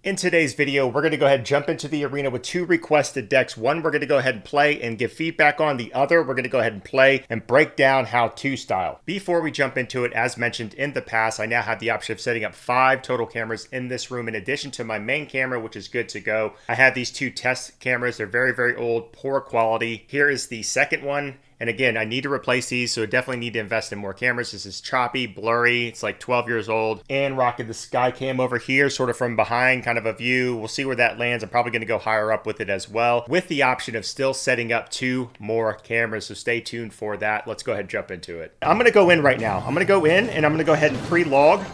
In today's video, we're going to go ahead and jump into the arena with two requested decks. One we're going to go ahead and play and give feedback on. The other we're going to go ahead and play and break down how-to style. Before we jump into it, as mentioned in the past, I now have the option of setting up 5 total cameras in this room in addition to my main camera, which is good to go. I have these 2 test cameras. They're very, very old, poor quality. Here is the second one. And again, I need to replace these, so I definitely need to invest in more cameras. This is choppy, blurry. It's like 12 years old. And rocking the sky cam over here, sort of from behind, kind of a view. We'll see where that lands. I'm probably going to go higher up with it as well, with the option of still setting up 2 more cameras. So stay tuned for that. Let's go ahead and jump into it. I'm going to go in right now. I'm going to go in and I'm going to go ahead and pre-log.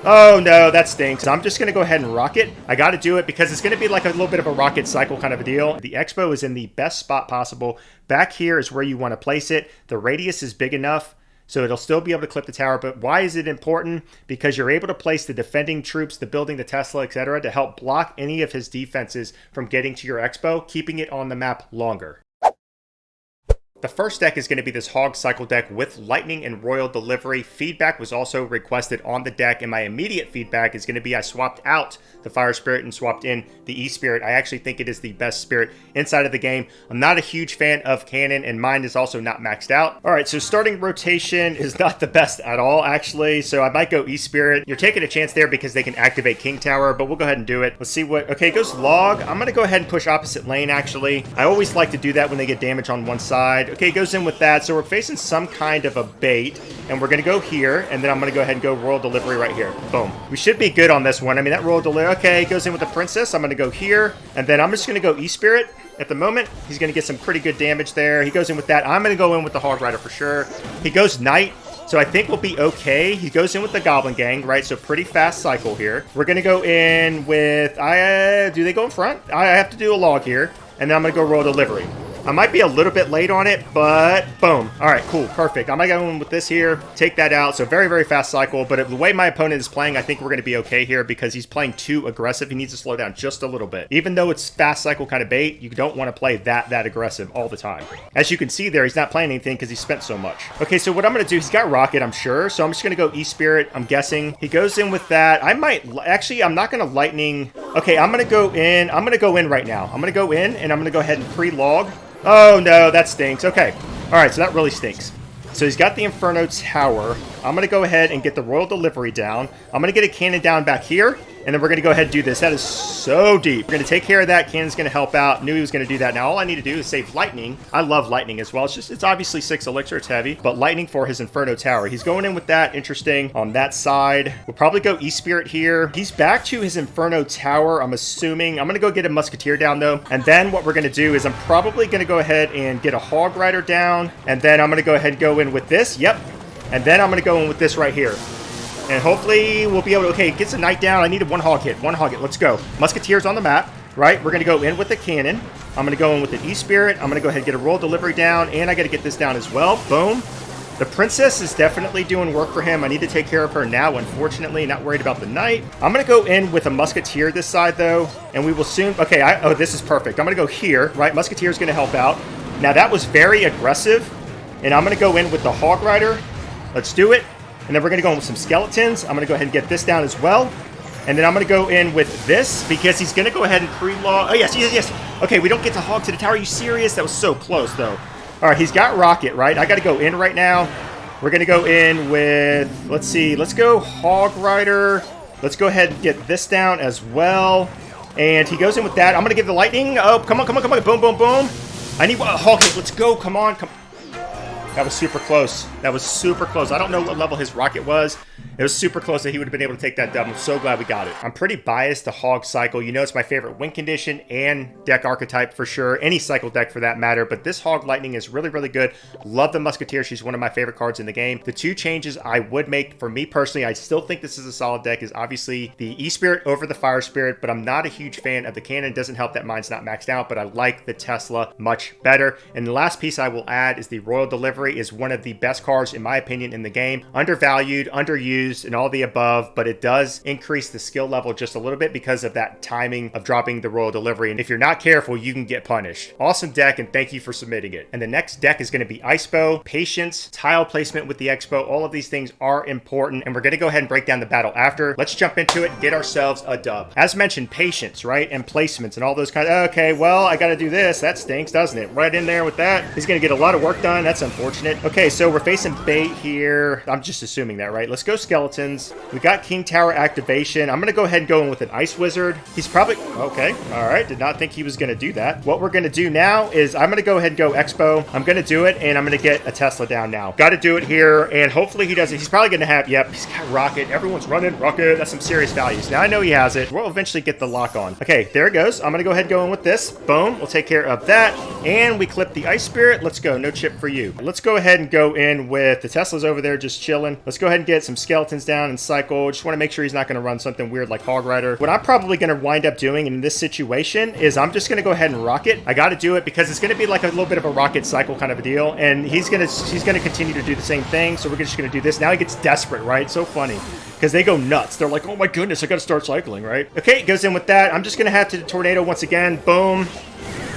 Oh no, that stinks. I'm just going to go ahead and rocket. I got to do it because it's going to be like a little bit of a rocket cycle kind of a deal. The ICEBOW is in the best spot possible. Back here is where you want to place it. The radius is big enough, so it'll still be able to clip the tower. But why is it important? Because you're able to place the defending troops, the building, the Tesla, etc., to help block any of his defenses from getting to your ICEBOW, keeping it on the map longer. The first deck is going to be this Hog Cycle deck with Lightning and Royal Delivery. Feedback was also requested on the deck, and my immediate feedback is going to be I swapped out the Fire Spirit and swapped in the E-Spirit. I actually think it is the best spirit inside of the game. I'm not a huge fan of cannon, and mine is also not maxed out. All right, so starting rotation is not the best at all, actually, so I might go E-Spirit. You're taking a chance there because they can activate King Tower, but we'll go ahead and do it. Let's see what... Okay, it goes Log. I'm going to go ahead and push opposite lane, actually. I always like to do that when they get damage on one side. Okay, goes in with that. So we're facing some kind of a bait, and we're going to go here, and then I'm going to go ahead and go Royal Delivery right here. Boom. We should be good on this one. I mean, that Royal Delivery, okay, goes in with the Princess. I'm going to go here, and then I'm just going to go E-Spirit. At the moment, he's going to get some pretty good damage there. He goes in with that. I'm going to go in with the Hog Rider for sure. He goes Knight, so I think we'll be okay. He goes in with the Goblin Gang, right? So pretty fast cycle here. We're going to go in with... do they go in front? I have to do a Log here, and then I'm going to go Royal Delivery. I might be a little bit late on it, but boom. All right, cool, perfect. I'm going to go in with this here, take that out. So very, very fast cycle, but the way my opponent is playing, I think we're going to be okay here because he's playing too aggressive. He needs to slow down just a little bit. Even though it's fast cycle kind of bait, you don't want to play that aggressive all the time. As you can see there, he's not playing anything because he spent so much. Okay, so what I'm going to do, he's got Rocket, I'm sure. So I'm just going to go E-Spirit, I'm guessing. He goes in with that. I might, actually, I'm not going to Lightning. Okay, I'm going to go in. I'm going to go in right now. I'm going to go in and I'm going to go ahead and pre-log. Oh, no, that stinks. Okay. All right, so that really stinks. So he's got the Inferno Tower. I'm going to go ahead and get the Royal Delivery down. I'm going to get a cannon down back here, and then we're going to go ahead and do this. That is so deep. We're going to take care of that. Cannon's going to help out. Knew he was going to do that. Now, all I need to do is save Lightning. I love Lightning as well. It's obviously 6 elixir. It's heavy, but Lightning for his Inferno Tower. He's going in with that. Interesting. On that side, we'll probably go E-Spirit here. He's back to his Inferno Tower, I'm assuming. I'm going to go get a Musketeer down, though. And then what we're going to do is I'm probably going to go ahead and get a Hog Rider down. And then I'm going to go ahead and go in with this. Yep. And then I'm going to go in with this right here. And hopefully we'll be able to... Okay, gets a Knight down. I needed 1 Hog hit. 1 Hog hit. Let's go. Musketeers on the map, right? We're going to go in with the cannon. I'm going to go in with an E-Spirit. I'm going to go ahead and get a Royal Delivery down. And I got to get this down as well. Boom. The Princess is definitely doing work for him. I need to take care of her now, unfortunately. Not worried about the Knight. I'm going to go in with a Musketeer this side, though. And we will soon... Okay, oh, this is perfect. I'm going to go here, right? Musketeer is going to help out. Now, that was very aggressive. And I'm going to go in with the Hog Rider. Let's do it. And then we're going to go in with some skeletons. I'm going to go ahead and get this down as well. And then I'm going to go in with this because he's going to go ahead and pre-log. Oh, yes, yes, yes. Okay, we don't get to Hog to the tower. Are you serious? That was so close, though. All right, he's got Rocket, right? I got to go in right now. We're going to go in with, let's see. Let's go Hog Rider. Let's go ahead and get this down as well. And he goes in with that. I'm going to give the Lightning. Oh, come on, come on, come on. Boom, boom, boom. I need a Hog hit. Let's go. Come on, come on. That was super close. That was super close. I don't know what level his rocket was. It was super close that he would have been able to take that dub. I'm so glad we got it. I'm pretty biased to Hog Cycle. You know it's my favorite win condition and deck archetype for sure. Any cycle deck for that matter. But this Hog Lightning is really, really good. Love the Musketeer. She's one of my favorite cards in the game. The 2 changes I would make for me personally, I still think this is a solid deck, is obviously the E-Spirit over the Fire Spirit. But I'm not a huge fan of the cannon. Doesn't help that mine's not maxed out. But I like the Tesla much better. And the last piece I will add is the Royal Delivery. Delivery is one of the best cars, in my opinion, in the game. Undervalued, underused, and all the above, but it does increase the skill level just a little bit because of that timing of dropping the Royal Delivery. And if you're not careful, you can get punished. Awesome deck, and thank you for submitting it. And the next deck is going to be ICEBOW. Patience, tile placement with the Expo, all of these things are important, and we're going to go ahead and break down the battle after. Let's jump into it and get ourselves a dub. As mentioned, patience, right? And placements and all those kind of, okay, well, I got to do this. That stinks, doesn't it? Right in there with that. He's going to get a lot of work done. That's unfortunate. Okay, so we're facing bait here. I'm just assuming that, right? Let's go skeletons. We got King Tower activation. I'm going to go ahead and go in with an Ice Wizard. He's probably, okay, all right. Did not think he was going to do that. What we're going to do now is I'm going to go ahead and go Expo. I'm going to do it, and I'm going to get a Tesla down now. Got to do it here, and hopefully he does it. He's probably going to have, yep, he's got Rocket. Everyone's running Rocket. That's some serious values. Now I know he has it. We'll eventually get the lock on. Okay, there it goes. I'm going to go ahead and go in with this. Boom. We'll take care of that, and we clip the Ice Spirit. Let's go. No chip for you. Let's go ahead and go in with the Teslas over there just chilling. Let's go ahead and get some skeletons down and cycle. Just want to make sure he's not going to run something weird like Hog Rider. What I'm probably going to wind up doing in this situation is I'm just going to go ahead and rocket. I got to do it because it's going to be like a little bit of a rocket cycle kind of a deal, and he's going to continue to do the same thing. So we're just going to do this. Now he gets desperate, right? So funny because they go nuts. They're like, oh my goodness, I got to start cycling, right? Okay, it goes in with that. I'm just going to have to tornado once again. Boom.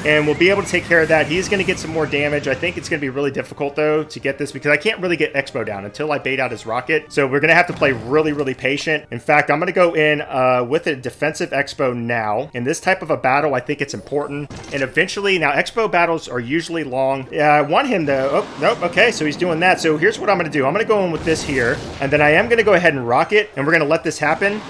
And we'll be able to take care of that. He's going to get some more damage. I think it's going to be really difficult, though, to get this because I can't really get Expo down until I bait out his rocket. So we're going to have to play really, really patient. In fact, I'm going to go in with a defensive Expo now. In this type of a battle, I think it's important. And eventually, now Expo battles are usually long. Yeah, I want him to, oh, nope, okay, so he's doing that. So here's what I'm going to do. I'm going to go in with this here. And then I am going to go ahead and rocket. And we're going to let this happen.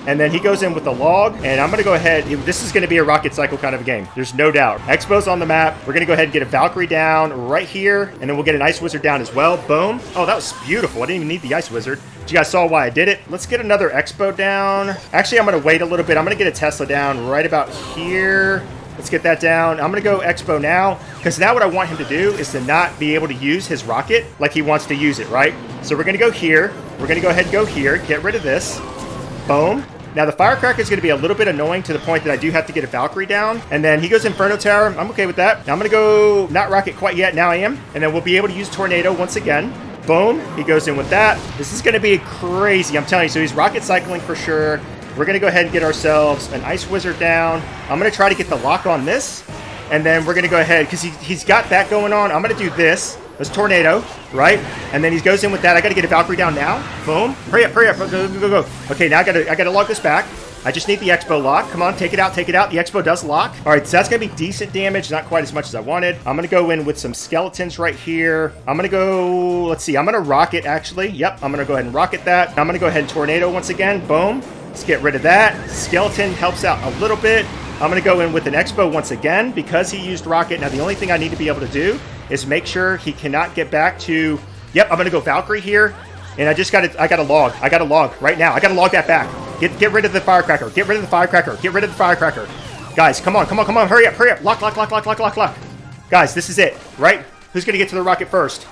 And then he goes in with the log, and I'm going to go ahead. This is going to be a rocket cycle kind of a game. There's no doubt. Expo's on the map. We're going to go ahead and get a Valkyrie down right here, and then we'll get an Ice Wizard down as well. Boom. Oh, that was beautiful. I didn't even need the Ice Wizard. But you guys saw why I did it. Let's get another Expo down. Actually, I'm going to wait a little bit. I'm going to get a Tesla down right about here. Let's get that down. I'm going to go Expo now, because now what I want him to do is to not be able to use his rocket like he wants to use it, right? So we're going to go here. We're going to go ahead and go here. Get rid of this. Boom. Now, the Firecracker is going to be a little bit annoying to the point that I do have to get a Valkyrie down. And then he goes Inferno Tower. I'm okay with that. Now, I'm going to go not Rocket quite yet. Now I am. And then we'll be able to use Tornado once again. Boom. He goes in with that. This is going to be crazy. I'm telling you. So he's rocket cycling for sure. We're going to go ahead and get ourselves an Ice Wizard down. I'm going to try to get the lock on this. And then we're going to go ahead because he's got that going on. I'm going to do this. Let's Tornado, right? And then he goes in with that. I got to get a Valkyrie down now. Boom. Hurry up, hurry up. Go, go, go, go. Okay, now I got to log this back. I just need the Expo lock. Come on, take it out, take it out. The Expo does lock. All right, so that's going to be decent damage. Not quite as much as I wanted. I'm going to go in with some skeletons right here. I'm going to go, let's see. I'm going to rocket, actually. Yep, I'm going to go ahead and rocket that. I'm going to go ahead and Tornado once again. Boom. Let's get rid of that. Skeleton helps out a little bit. I'm going to go in with an Expo once again because he used rocket. Now, the only thing I need to be able to do is make sure he cannot get back to, yep, I'm going to go Valkyrie here. And I got a log. I got a log right now. I got to log that back. Get rid of the Firecracker. Get rid of the Firecracker. Get rid of the Firecracker. Guys, come on, come on, come on. Hurry up, hurry up. Lock, lock, lock, lock, lock, lock, lock. Guys, this is it, right? Who's going to get to the rocket first?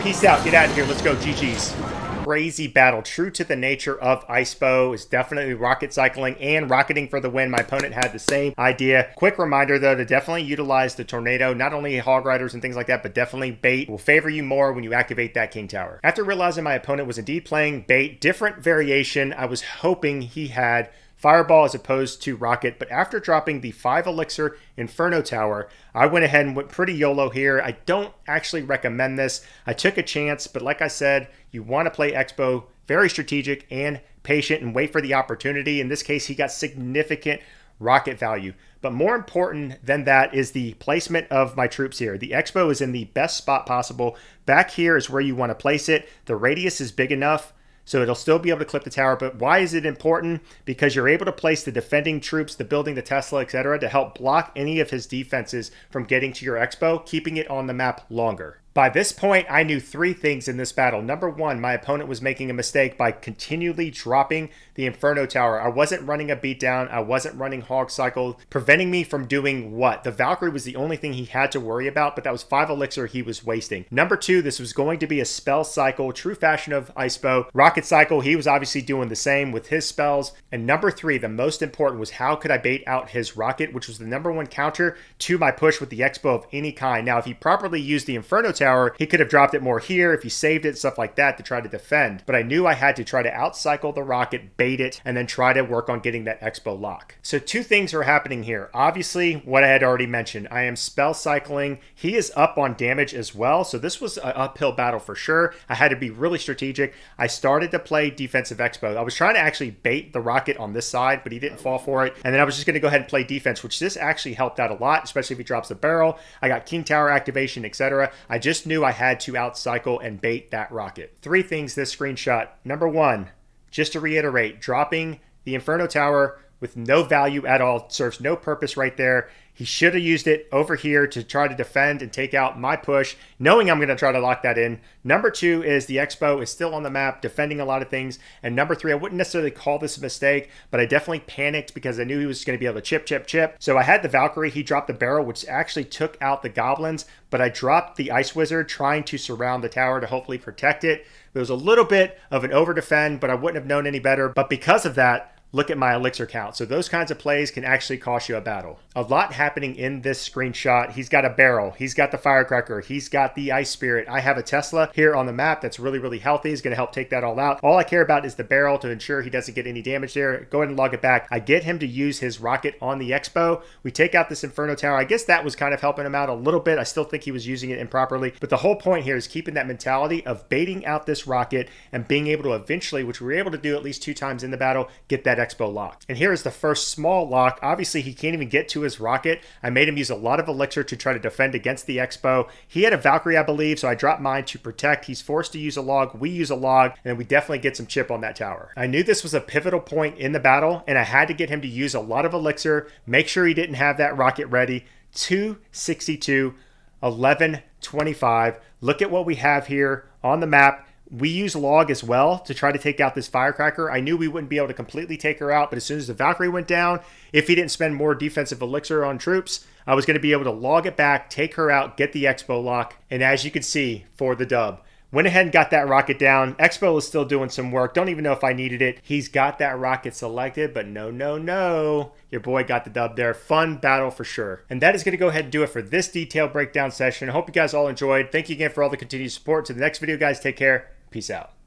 Peace out. Get out of here. Let's go. GG's. Crazy battle. True to the nature of ICEBOW is definitely rocket cycling and rocketing for the win. My opponent had the same idea. Quick reminder though to definitely utilize the Tornado. Not only Hog Riders and things like that, but definitely bait will favor you more when you activate that King Tower. After realizing my opponent was indeed playing bait, different variation, I was hoping he had Fireball as opposed to Rocket, but after dropping the 5 Elixir Inferno Tower, I went ahead and went pretty YOLO here. I don't actually recommend this. I took a chance, but like I said, you want to play Expo very strategic and patient and wait for the opportunity. In this case, he got significant rocket value. But more important than that is the placement of my troops here. The Expo is in the best spot possible. Back here is where you want to place it. The radius is big enough, so it'll still be able to clip the tower. But why is it important? Because you're able to place the defending troops, the building, the Tesla, etc., to help block any of his defenses from getting to your Expo, keeping it on the map longer. By this point, I knew three things in this battle. Number one, my opponent was making a mistake by continually dropping the Inferno Tower. I wasn't running a beatdown. I wasn't running Hog Cycle, preventing me from doing what? The Valkyrie was the only thing he had to worry about, but that was 5 elixir he was wasting. Number two, this was going to be a spell cycle, true fashion of ICEBOW. Rocket Cycle, he was obviously doing the same with his spells. And number three, the most important, was how could I bait out his rocket, which was the number one counter to my push with the ICEBOW of any kind. Now, if he properly used the Inferno Tower, he could have dropped it more here if he saved it, stuff like that, to try to defend. But I knew I had to try to outcycle the rocket, bait it, and then try to work on getting that ICEBOW lock. So two things are happening here. Obviously, what I had already mentioned, I am spell cycling. He is up on damage as well, so this was an uphill battle for sure. I had to be really strategic. I started to play defensive ICEBOW. I was trying to actually bait the rocket on this side, but he didn't fall for it. And then I was just going to go ahead and play defense, which this actually helped out a lot, especially if he drops the barrel. I got King Tower activation, etc. I just knew I had to outcycle and bait that rocket. Three things this screenshot. Number one, just to reiterate, dropping the Inferno Tower with no value at all, serves no purpose right there. He should have used it over here to try to defend and take out my push, knowing I'm going to try to lock that in. Number two is the ICEBOW is still on the map, defending a lot of things. And number three, I wouldn't necessarily call this a mistake, but I definitely panicked because I knew he was going to be able to chip. So I had the Valkyrie, he dropped the barrel, which actually took out the goblins, but I dropped the Ice Wizard trying to surround the tower to hopefully protect it. There was a little bit of an over defend, but I wouldn't have known any better. But because of that, look at my elixir count. So those kinds of plays can actually cost you a battle. A lot happening in this screenshot. He's got a barrel. He's got the firecracker. He's got the ice spirit. I have a Tesla here on the map that's really, really healthy. He's going to help take that all out. All I care about is the barrel to ensure he doesn't get any damage there. Go ahead and log it back. I get him to use his rocket on the ICEBOW. We take out this Inferno Tower. I guess that was kind of helping him out a little bit. I still think he was using it improperly. But the whole point here is keeping that mentality of baiting out this rocket and being able to eventually, which we were able to do at least 2 times in the battle, get that ICEBOW locked. And here is the first small lock. Obviously, he can't even get to his rocket. I made him use a lot of elixir to try to defend against the ICEBOW. He had a Valkyrie, I believe, so I dropped mine to protect. He's forced to use a log. We use a log, and we definitely get some chip on that tower. I knew this was a pivotal point in the battle, and I had to get him to use a lot of elixir, make sure he didn't have that rocket ready. 262, 1125. Look at what we have here on the map. We use log as well to try to take out this firecracker. I knew we wouldn't be able to completely take her out, but as soon as the Valkyrie went down, if he didn't spend more defensive elixir on troops, I was going to be able to log it back, take her out, get the ICEBOW lock, and as you can see, for the dub. Went ahead and got that rocket down. ICEBOW is still doing some work. Don't even know if I needed it. He's got that rocket selected, but no. Your boy got the dub there. Fun battle for sure. And that is going to go ahead and do it for this detailed breakdown session. I hope you guys all enjoyed. Thank you again for all the continued support. To the next video, guys. Take care. Peace out.